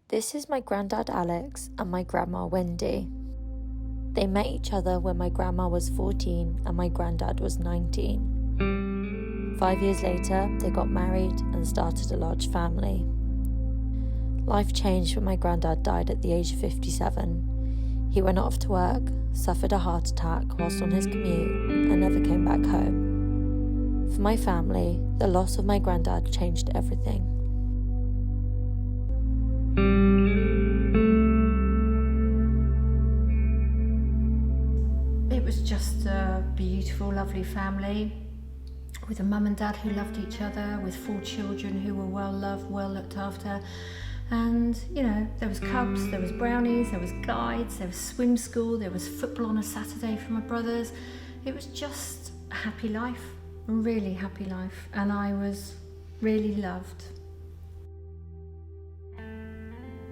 This is my granddad Alex and my grandma Wendy. They met each other when my grandma was 14 and my granddad was 19. 5 years later, they got married and started a large family. Life changed when my granddad died at the age of 57. He went off to work, suffered a heart attack whilst on his commute, and never came back home. For my family, the loss of my granddad changed everything. It was just a beautiful, lovely family with a mum and dad who loved each other, with 4 children who were well loved, well looked after. And, you know, there was cubs, there was brownies, there was guides, there was swim school, there was football on a Saturday for my brothers. It was just a happy life, a really happy life, and I was really loved.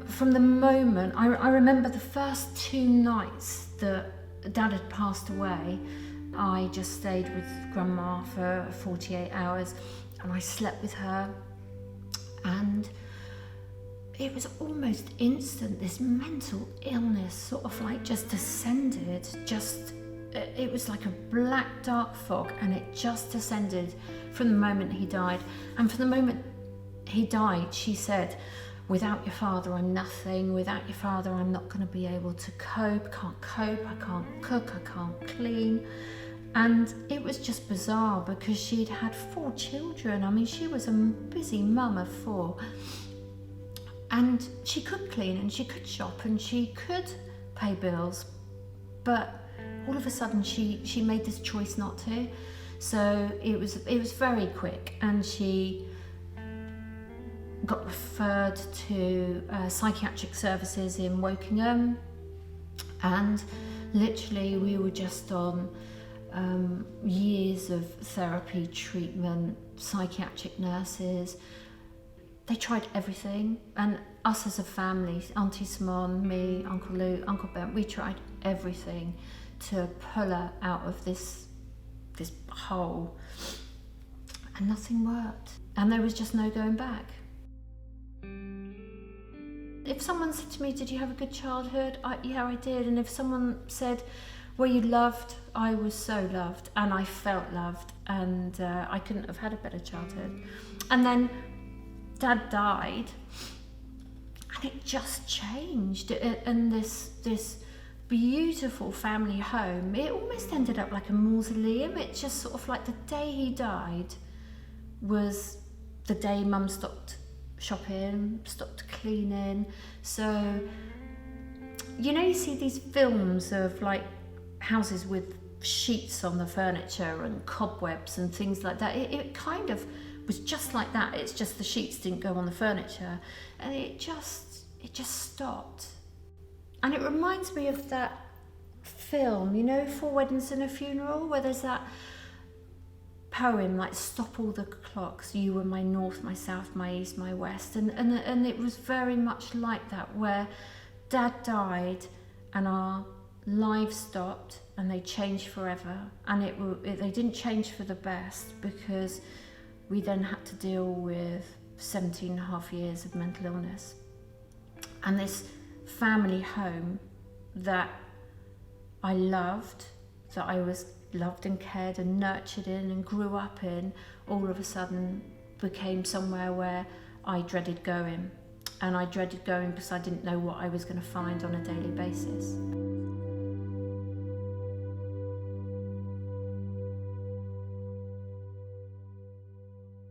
From the moment, I remember the first 2 nights that Dad had passed away, I just stayed with Grandma for 48 hours and I slept with her, and it was almost instant. This mental illness sort of like just descended, it was like a black dark fog, and it just descended from the moment he died. And from the moment he died, she said, "Without your father, I'm nothing. Without your father, I'm not going to be able to cope. I can't cook, I can't clean." And it was just bizarre because she'd had 4 children. I mean, she was a busy mum of 4. And she could clean and she could shop and she could pay bills. But all of a sudden she made this choice not to. So it was very quick, and she got referred to psychiatric services in Wokingham, and literally we were just on years of therapy, treatment, psychiatric nurses. They tried everything, and us as a family, Auntie Simone, me, Uncle Lou, Uncle Ben, we tried everything to pull her out of this hole, and nothing worked, and there was just no going back. If someone said to me, "Did you have a good childhood?" Yeah, I did. And if someone said, "Were you loved?" I was so loved, and I felt loved, and I couldn't have had a better childhood. And then Dad died, and it just changed. And this beautiful family home, it almost ended up like a mausoleum. It just sort of like the day he died was the day Mum stopped shopping, stopped cleaning. So, you know, you see these films of like houses with sheets on the furniture and cobwebs and things like that. It kind of was just like that. It's just the sheets didn't go on the furniture, and it just stopped. And it reminds me of that film, you know, 4 Weddings and a Funeral, where there's that poem like "Stop all the clocks, you were my north, my south, my east, my west," and it was very much like that, where Dad died and our lives stopped and they changed forever. And they didn't change for the best, because we then had to deal with 17 and a half years of mental illness. And this family home that I loved, that I was loved and cared and nurtured in and grew up in, all of a sudden became somewhere where I dreaded going. And I dreaded going because I didn't know what I was going to find on a daily basis.